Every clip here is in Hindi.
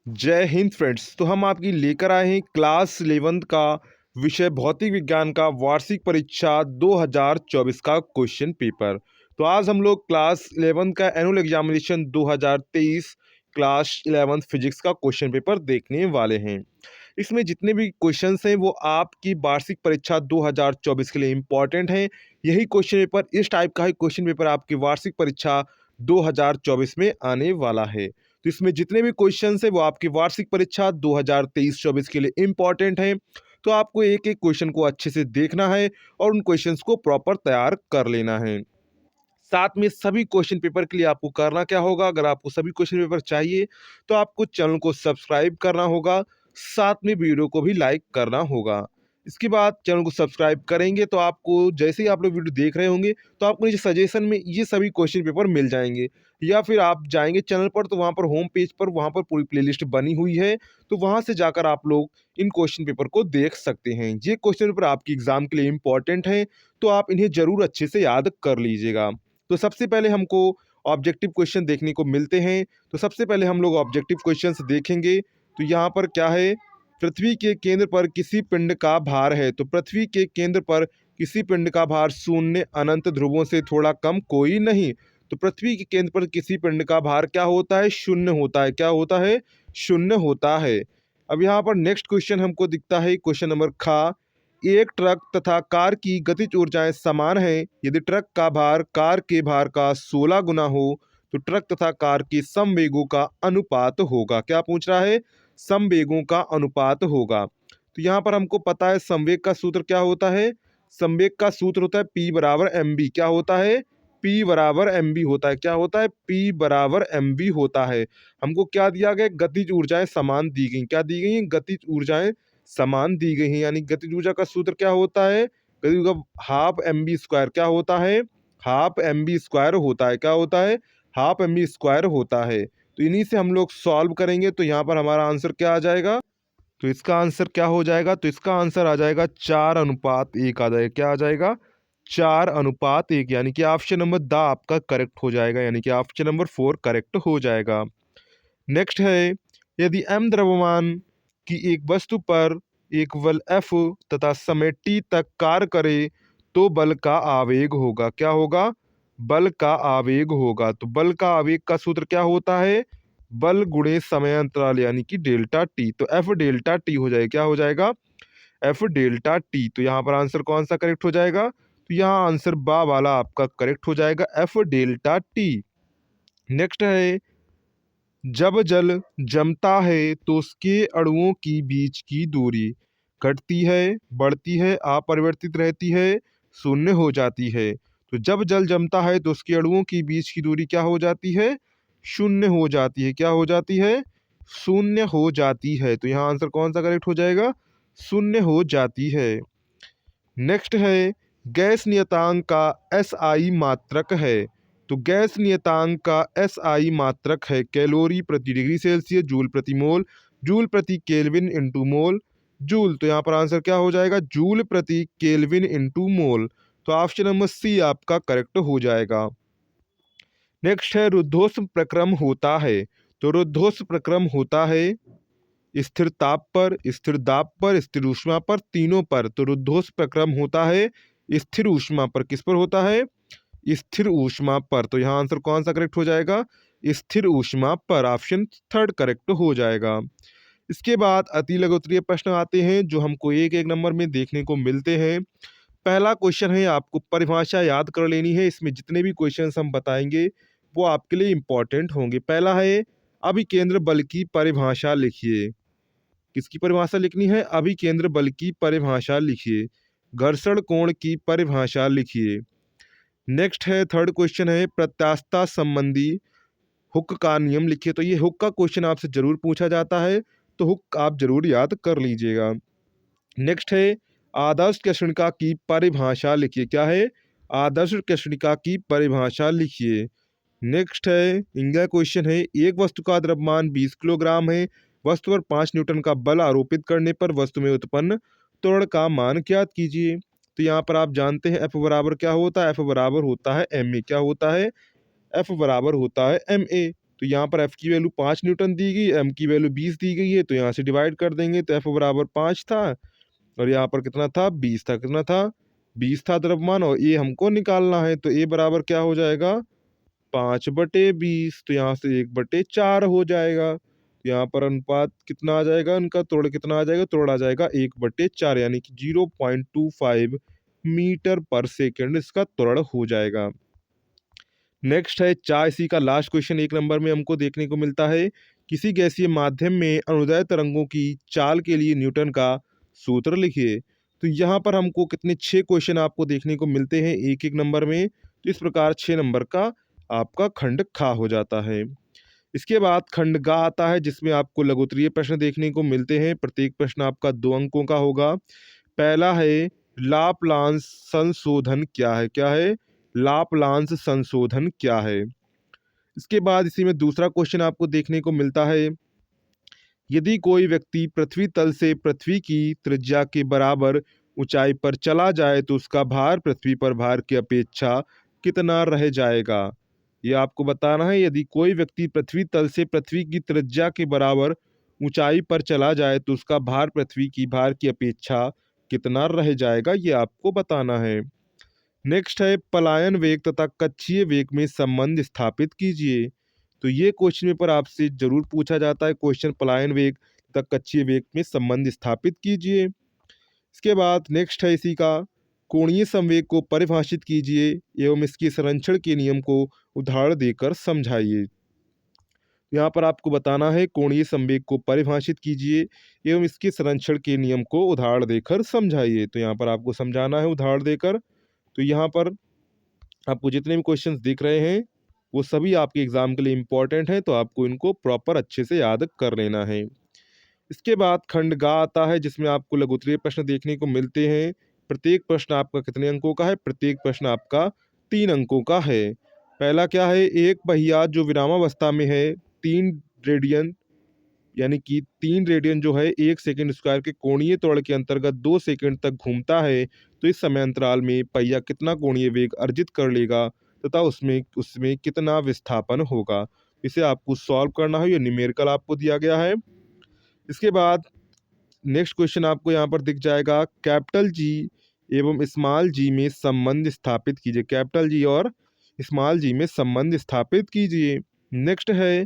जय हिंद फ्रेंड्स। तो हम आपकी लेकर आए हैं क्लास 11 का विषय भौतिक विज्ञान का वार्षिक परीक्षा 2024 का क्वेश्चन पेपर। तो आज हम लोग क्लास 11 का एनुअल एग्जामिनेशन 2023 क्लास 11 फिजिक्स का क्वेश्चन पेपर देखने वाले हैं। इसमें जितने भी क्वेश्चंस हैं वो आपकी वार्षिक परीक्षा 2024 के लिए इम्पॉर्टेंट हैं। यही क्वेश्चन पेपर, इस टाइप का ही क्वेश्चन पेपर आपकी वार्षिक परीक्षा 2024 में आने वाला है। तो इसमें जितने भी क्वेश्चंस हैं वो आपकी वार्षिक परीक्षा 2023-24 के लिए इम्पॉर्टेंट हैं। तो आपको एक एक क्वेश्चन को अच्छे से देखना है और उन क्वेश्चंस को प्रॉपर तैयार कर लेना है। साथ में सभी क्वेश्चन पेपर के लिए आपको करना क्या होगा, अगर आपको सभी क्वेश्चन पेपर चाहिए तो आपको चैनल को सब्सक्राइब करना होगा, साथ में वीडियो को भी लाइक करना होगा। इसके बाद चैनल को सब्सक्राइब करेंगे तो आपको जैसे ही आप लोग वीडियो देख रहे होंगे तो आपको नीचे सजेशन में ये सभी क्वेश्चन पेपर मिल जाएंगे, या फिर आप जाएंगे चैनल पर तो वहाँ पर होम पेज पर वहाँ पर पूरी प्लेलिस्ट बनी हुई है, तो वहाँ से जाकर आप लोग इन क्वेश्चन पेपर को देख सकते हैं। ये क्वेश्चन पेपर आपकी एग्जाम के लिए इम्पॉर्टेंट हैं, तो आप इन्हें जरूर अच्छे से याद कर लीजिएगा। तो सबसे पहले हमको ऑब्जेक्टिव क्वेश्चन देखने को मिलते हैं। तो सबसे पहले हम लोग ऑब्जेक्टिव क्वेश्चंस देखेंगे। तो यहाँ पर क्या है, पृथ्वी के केंद्र पर किसी पिंड का भार है। तो पृथ्वी के केंद्र पर किसी पिंड का भार शून्य अनंत ध्रुवों से थोड़ा कम कोई नहीं। तो पृथ्वी के केंद्र पर किसी पिंड का भार क्या होता है, शून्य होता है। क्या होता है, शून्य होता है। अब यहाँ पर नेक्स्ट क्वेश्चन हमको दिखता है, क्वेश्चन नंबर खा, एक ट्रक तथा कार की गतिज ऊर्जाएं समान हैं। यदि ट्रक का भार कार के भार का 16 गुना हो तो ट्रक तथा कार के समवेगों का अनुपात होगा। क्या पूछ रहा है, समवेगों का अनुपात होगा। तो यहाँ पर हमको पता है संवेग का सूत्र क्या होता है। संवेग का सूत्र होता है P बराबर एम बी। क्या होता है, P बराबर एम बी होता है। क्या होता है, P बराबर एम बी होता है। हमको क्या दिया गया, गतिज ऊर्जाएं समान दी गई। क्या दी गई हैं, गतिज ऊर्जाएं समान दी गई हैं। यानी गतिज ऊर्जा का सूत्र क्या होता है, गतिज ऊर्जा हाफ एम बी स्क्वायर। क्या होता है, हाफ एम बी स्क्वायर होता है। क्या होता है, हाफ एम बी स्क्वायर होता है। तो इन्हीं से हम लोग सॉल्व करेंगे तो यहाँ पर हमारा आंसर क्या आ जाएगा। तो इसका आंसर क्या हो जाएगा, तो इसका आंसर आ जाएगा 4:1 आ जाएगा। क्या आ जाएगा, 4:1। यानी कि ऑप्शन नंबर द आपका करेक्ट हो जाएगा, यानी कि ऑप्शन नंबर 4 करेक्ट हो जाएगा। नेक्स्ट है, यदि m द्रव्यमान की एक वस्तु पर एक बल F तथा समय t तक कार्य करे तो बल का आवेग होगा। क्या होगा, बल का आवेग होगा। तो बल का आवेग का सूत्र क्या होता है, बल गुणे समय अंतराल यानी कि डेल्टा टी। तो F डेल्टा टी हो जाएगा। क्या हो जाएगा, F डेल्टा टी। तो यहाँ पर आंसर कौन सा करेक्ट हो जाएगा, तो यहाँ आंसर बा वाला आपका करेक्ट हो जाएगा, F डेल्टा टी। नेक्स्ट है, जब जल जमता है तो उसके अणुओं की बीच की दूरी घटती है, बढ़ती है, अपरिवर्तित रहती है, शून्य हो जाती है। तो जब जल जमता है तो उसके अणुओं की बीच की दूरी क्या हो जाती है, शून्य हो जाती है। क्या हो जाती है, शून्य हो जाती है। तो यहाँ आंसर कौन सा करेक्ट हो जाएगा, शून्य हो जाती है। नेक्स्ट है, गैस नियतांक का एस आई मात्रक है। तो गैस नियतांक का एस आई मात्रक है कैलोरी प्रति डिग्री सेल्सियस, जूल प्रति मोल, जूल प्रति केल्विन इंटू मोल, जूल। तो यहाँ पर आंसर क्या हो जाएगा, जूल प्रति केल्विन इंटू मोल। तो ऑप्शन नंबर सी आपका करेक्ट हो जाएगा। नेक्स्ट है, रुद्धोष्म प्रक्रम होता है। तो रुद्धोष्म प्रक्रम होता है स्थिर ताप पर, स्थिर दाब पर, स्थिर ऊष्मा पर, तीनों पर। तो रुद्धोष्म प्रक्रम होता है स्थिर ऊष्मा पर। किस पर होता है, स्थिर ऊष्मा पर। तो यहाँ आंसर कौन सा करेक्ट हो जाएगा, स्थिर ऊष्मा पर। ऑप्शन थर्ड करेक्ट हो जाएगा। इसके बाद अति लघु उत्तरीय प्रश्न आते हैं जो हमको एक एक नंबर में देखने को मिलते हैं। पहला क्वेश्चन है, आपको परिभाषा याद कर लेनी है। इसमें जितने भी क्वेश्चंस हम बताएंगे वो आपके लिए इंपॉर्टेंट होंगे। पहला है, अभिकेंद्र बल की परिभाषा लिखिए। किसकी परिभाषा लिखनी है, अभिकेंद्र बल की परिभाषा लिखिए। घर्षण कोण की परिभाषा लिखिए। नेक्स्ट है, थर्ड क्वेश्चन है, प्रत्यास्थता संबंधी हुक का नियम लिखिए। तो ये हुक का क्वेश्चन आपसे जरूर पूछा जाता है, तो हुक आप जरूर याद कर लीजिएगा। नेक्स्ट है, आदर्श कृष्णिका की परिभाषा लिखिए। क्या है, आदर्श कृष्णिका की परिभाषा लिखिए। नेक्स्ट है, इंग्लिश क्वेश्चन है, एक वस्तु का द्रव्यमान 20 किलोग्राम है। वस्तु पर 5 न्यूटन का बल आरोपित करने पर वस्तु में उत्पन्न त्वरण का मान ज्ञात कीजिए। तो यहाँ पर आप जानते हैं F बराबर क्या होता है, F बराबर होता है ma। क्या होता है, F बराबर होता है ma। तो यहाँ पर एफ की वैल्यू 5 न्यूटन दी गई, एम की वैल्यू 20 दी गई है, तो यहाँ से डिवाइड कर देंगे तो एफ बराबर 5 था और यहाँ पर कितना था 20 था, कितना था 20 था द्रव्यमान, और ए हमको निकालना है तो ए बराबर क्या हो जाएगा 5/20, तो यहाँ से 1/4 हो जाएगा। तो यहाँ पर अनुपात कितना आ जाएगा, उनका त्वरण कितना आ जाएगा, त्वरण आ जाएगा 1/4 यानी कि 0.25 मीटर पर सेकंड इसका त्वरण हो जाएगा। नेक्स्ट है चार, इसी का लास्ट क्वेश्चन 1 नंबर में हमको देखने को मिलता है, किसी गैसीय माध्यम में अनुदैर्ध्य तरंगों की चाल के लिए न्यूटन का सूत्र लिखिए। तो यहाँ पर हमको कितने 6 क्वेश्चन आपको देखने को मिलते हैं 1 नंबर में, तो इस प्रकार 6 नंबर का आपका खंड खा हो जाता है। इसके बाद खंड गा आता है जिसमें आपको लघुत्तरीय प्रश्न देखने को मिलते हैं, प्रत्येक प्रश्न आपका 2 अंकों का होगा। पहला है लाप्लांस संशोधन क्या है, क्या है लाप्लांस संशोधन क्या है। इसके बाद इसी में दूसरा क्वेश्चन आपको देखने को मिलता है, यदि कोई व्यक्ति पृथ्वी तल से पृथ्वी की त्रिज्या के बराबर ऊंचाई पर चला जाए तो उसका भार पृथ्वी पर भार की अपेक्षा कितना रह जाएगा। ये आपको बताना है, यदि कोई व्यक्ति पृथ्वी तल से पृथ्वी की त्रिज्या के बराबर ऊंचाई पर चला जाए तो उसका भार पृथ्वी की भार की अपेक्षा कितना रह जाएगा, ये आपको बताना है। नेक्स्ट है पलायन वेग तथा कक्षीय वेग में संबंध स्थापित कीजिए। तो ये क्वेश्चन पेपर आपसे जरूर पूछा जाता है, क्वेश्चन पलायन वेग तथा कक्षीय वेग में संबंध स्थापित कीजिए। इसके बाद नेक्स्ट है इसी का, कोणीय संवेग को परिभाषित कीजिए एवं इसके संरक्षण के नियम को उदाहरण देकर समझाइए। यहाँ पर आपको बताना है कोणीय संवेग को परिभाषित कीजिए एवं इसके संरक्षण के नियम को उदाहरण देकर समझाइए। तो यहाँ पर आपको समझाना है उदाहरण देकर। तो यहाँ पर आपको जितने भी क्वेश्चंस दिख रहे हैं वो सभी आपके एग्जाम के लिए इम्पोर्टेंट हैं, तो आपको इनको प्रॉपर अच्छे से याद कर लेना है। इसके बाद खंड गा आता है जिसमें आपको लघुत्तरीय प्रश्न देखने को मिलते हैं। प्रत्येक प्रश्न आपका कितने अंकों का है, प्रत्येक प्रश्न आपका 3 अंकों का है। पहला क्या है, एक पहिया जो विरामावस्था में है 3 रेडियन यानी कि 3 रेडियन जो है 1 सेकंड स्क्वायर के कोणीय त्वरण के अंतर्गत 2 सेकंड तक घूमता है, तो इस समय अंतराल में पहिया कितना कोणीय वेग अर्जित कर लेगा तथा उसमें उसमें कितना विस्थापन होगा। इसे आपको सॉल्व करना है, ये न्यूमेरिकल आपको दिया गया है। इसके बाद नेक्स्ट क्वेश्चन आपको यहाँ पर दिख जाएगा, कैपिटल जी एवं स्मॉल जी में संबंध स्थापित कीजिए, कैपिटल जी और स्मॉल जी में संबंध स्थापित कीजिए। नेक्स्ट है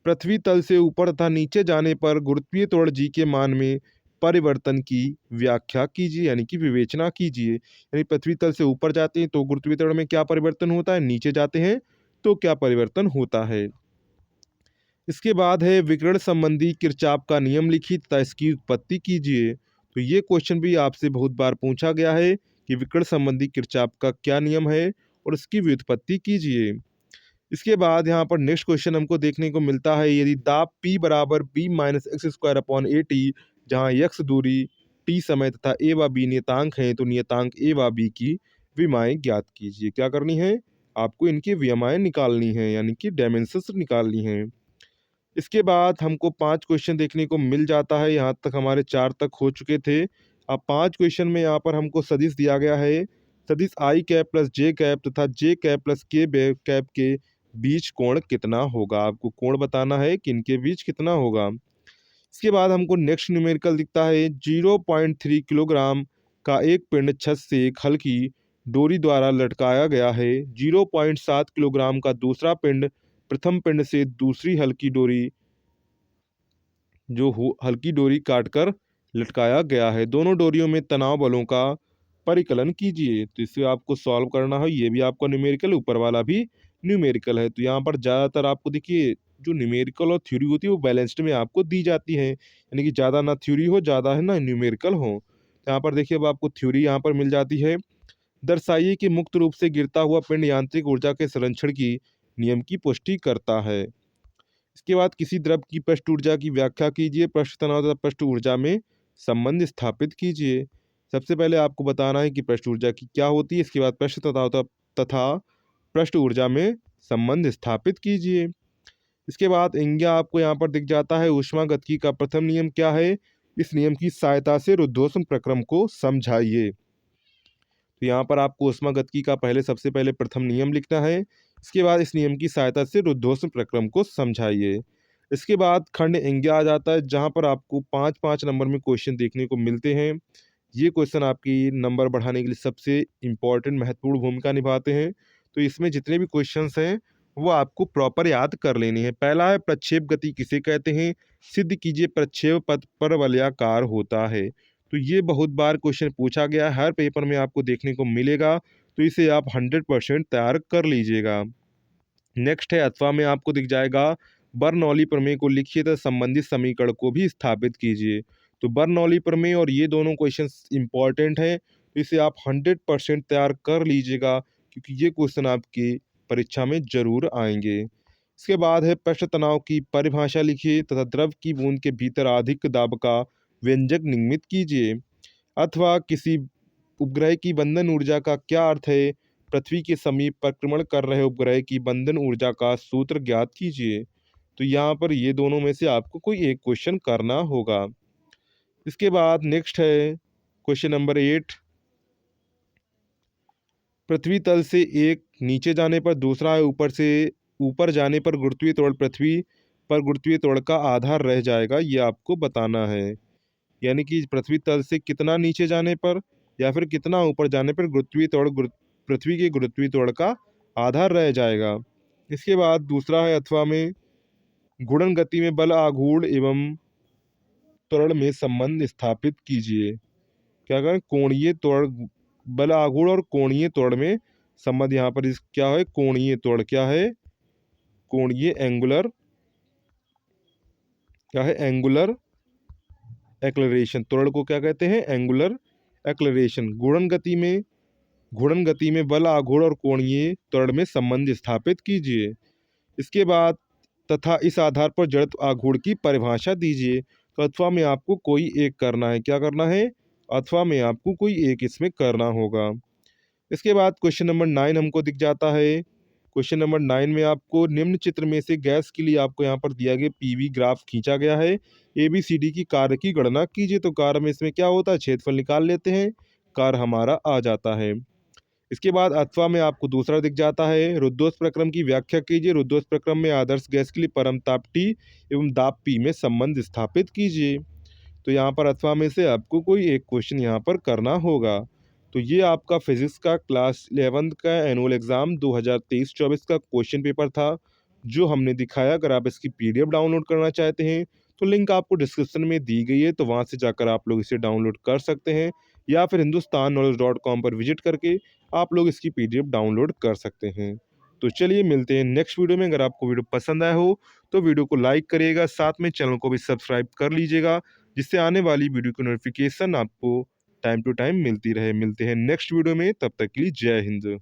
पृथ्वी तल से ऊपर तथा नीचे जाने पर गुरुत्वीय त्वरण जी के मान में परिवर्तन की व्याख्या कीजिए यानी कि विवेचना कीजिए। यानी पृथ्वी तल से ऊपर जाते हैं तो गुरुत्वीय त्वरण में क्या परिवर्तन होता है, नीचे जाते हैं तो क्या परिवर्तन होता है। इसके बाद है विकिरण संबंधी किरचॉफ का नियम लिखिए तथा इसकी उत्पत्ति कीजिए। तो ये क्वेश्चन भी आपसे बहुत बार पूछा गया है कि विकिरण संबंधी किरचॉफ का क्या नियम है और इसकी व्युत्पत्ति कीजिए। इसके बाद यहाँ पर नेक्स्ट क्वेश्चन हमको देखने को मिलता है, यदि दाब P बराबर B-x² /AT जहाँ x दूरी t समय तथा a व b नियतांक हैं तो नियतांक a व b की विमाएँ ज्ञात कीजिए। क्या करनी है, आपको इनकी विमाएँ निकालनी है यानी कि डायमेंशंस निकालनी है। इसके बाद हमको 5 क्वेश्चन देखने को मिल जाता है, यहाँ तक हमारे 4 तक हो चुके थे। अब 5 क्वेश्चन में यहाँ पर हमको सदिश दिया गया है, सदिश आई कैप प्लस जे कैप तथा जे कैप प्लस के कैप के बीच कोण कितना होगा। आपको कोण बताना है कि इनके बीच कितना होगा। इसके बाद हमको नेक्स्ट न्यूमेरिकल दिखता है, 0.3 किलोग्राम का एक पिंड छत से एक हल्की डोरी द्वारा लटकाया गया है। 0.7 किलोग्राम का दूसरा पिंड प्रथम पिंड से दूसरी हल्की डोरी हल्की डोरी काटकर लटकाया गया है। दोनों डोरियों में तनाव बलों का परिकलन कीजिए। तो इसे आपको सॉल्व करना है, ये भी आपका न्यूमेरिकल, ऊपर वाला भी न्यूमेरिकल है। तो यहाँ पर ज़्यादातर आपको देखिए जो न्यूमेरिकल और थ्योरी होती है वो बैलेंस्ड में आपको दी जाती है, यानी कि ज़्यादा ना थ्योरी हो ज़्यादा है ना न्यूमेरिकल हो। तो यहाँ पर देखिए अब आपको थ्योरी यहाँ पर मिल जाती है, दर्शाइए कि मुक्त रूप से गिरता हुआ पिंड यांत्रिक ऊर्जा के संरक्षण की नियम की पुष्टि करता है। इसके बाद किसी द्रव की पृष्ठ ऊर्जा की व्याख्या कीजिए, पृष्ठ तनाव तथा पृष्ठ ऊर्जा में संबंध स्थापित कीजिए। सबसे पहले आपको बताना है कि पृष्ठ ऊर्जा की क्या होती है, इसके बाद पृष्ठ तनाव तथा पृष्ठ ऊर्जा में संबंध स्थापित कीजिए। इसके बाद इंग्या आपको यहाँ पर दिख जाता है, ऊष्मागतिकी का प्रथम नियम क्या है, इस नियम की सहायता से रुद्धोष्म प्रक्रम को समझाइए। तो यहाँ पर आपको ऊष्मागतिकी का सबसे पहले प्रथम नियम लिखना है, इसके बाद इस नियम की सहायता से रुद्धोष्म प्रक्रम को समझाइए। इसके बाद खंड इंग्या आ जाता है, जहाँ पर आपको 5-5 नंबर में क्वेश्चन देखने को मिलते हैं। ये क्वेश्चन आपकी नंबर बढ़ाने के लिए सबसे इम्पोर्टेंट महत्वपूर्ण भूमिका निभाते हैं। तो इसमें जितने भी क्वेश्चंस हैं वो आपको प्रॉपर याद कर लेनी है। पहला है प्रक्षेप गति किसे कहते हैं? सिद्ध कीजिए प्रक्षेप पथ पर वलयाकार होता है। तो ये बहुत बार क्वेश्चन पूछा गया है, हर पेपर में आपको देखने को मिलेगा, तो इसे आप 100% तैयार कर लीजिएगा। नेक्स्ट है अथवा में आपको दिख जाएगा बर्नौली प्रमेय को लिखिए तथा संबंधित समीकरण को भी स्थापित कीजिए। तो बर्नौली प्रमेय और ये दोनों क्वेश्चंस इंपॉर्टेंट हैं, तो इसे आप 100% तैयार कर लीजिएगा, क्योंकि ये क्वेश्चन आपकी परीक्षा में जरूर आएंगे। इसके बाद है पृष्ठ तनाव की परिभाषा लिखिए तथा द्रव की बूंद के भीतर अधिक दाब का व्यंजक निगमित कीजिए। अथवा किसी उपग्रह की बंधन ऊर्जा का क्या अर्थ है? पृथ्वी के समीप परिक्रमण कर रहे उपग्रह की बंधन ऊर्जा का सूत्र ज्ञात कीजिए। तो यहाँ पर ये दोनों में से आपको कोई एक क्वेश्चन करना होगा। इसके बाद नेक्स्ट है क्वेश्चन नंबर 8। पृथ्वी तल से एक नीचे जाने पर, दूसरा है ऊपर से ऊपर जाने पर गुरुत्वीय त्वरण पृथ्वी पर गुरुत्वीय त्वरण का आधार रह जाएगा, ये आपको बताना है। यानी कि पृथ्वी तल से कितना नीचे जाने पर या फिर कितना ऊपर जाने पर गुरुत्वीय त्वरण पृथ्वी के गुरुत्वीय त्वरण का आधार रह जाएगा। इसके बाद दूसरा है अथवा में घूर्णन गति में बल आघूर्ण एवं त्वरण में संबंध स्थापित कीजिए। क्या करें? कोणीय त्वरण, बल आघूर्ण और कोणीय त्वरण में संबंध। यहाँ पर इस क्या है? कोणीय त्वरण क्या है? कोणीय एंगुलर, क्या है? एंगुलर एक्लरेशन। त्वरण को क्या कहते हैं? एंगुलर एक्लरेशन। घूर्णन गति में बल आघूर्ण और कोणीय त्वरण में संबंध स्थापित कीजिए। इसके बाद तथा इस आधार पर जड़त्व आघूर्ण की परिभाषा दीजिए। तो अथवा में आपको कोई एक करना है। क्या करना है? अथवा में आपको कोई एक इसमें करना होगा। इसके बाद क्वेश्चन नंबर 9 हमको दिख जाता है। क्वेश्चन नंबर 9 में आपको निम्न चित्र में से गैस के लिए आपको यहाँ पर दिया गया पीवी ग्राफ खींचा गया है। ABCD की कार्य की गणना कीजिए। तो कार्य में इसमें क्या होता है? क्षेत्रफल निकाल लेते हैं, कार्य हमारा आ जाता है। इसके बाद अथवा में आपको दूसरा दिख जाता है रुद्धोष्म प्रक्रम की व्याख्या कीजिए। रुद्धोष्म प्रक्रम में आदर्श गैस के लिए परम ताप T एवं दाब P में संबंध स्थापित कीजिए। तो यहाँ पर अथवा में से आपको कोई एक क्वेश्चन यहाँ पर करना होगा। तो ये आपका फिजिक्स का क्लास 11 का एनुअल एग्ज़ाम 2023-24 का क्वेश्चन पेपर था, जो हमने दिखाया। अगर आप इसकी PDF डाउनलोड करना चाहते हैं तो लिंक आपको डिस्क्रिप्शन में दी गई है, तो वहाँ से जाकर आप लोग इसे डाउनलोड कर सकते हैं, या फिर hindustannowledge.com पर विजिट करके आप लोग इसकी PDF डाउनलोड कर सकते हैं। तो चलिए मिलते हैं नेक्स्ट वीडियो में। अगर आपको वीडियो पसंद आया हो तो वीडियो को लाइक करिएगा, साथ में चैनल को भी सब्सक्राइब कर लीजिएगा, जिससे आने वाली वीडियो की नोटिफिकेशन आपको टाइम टू टाइम मिलती रहे। मिलते हैं नेक्स्ट वीडियो में, तब तक के लिए जय हिंद।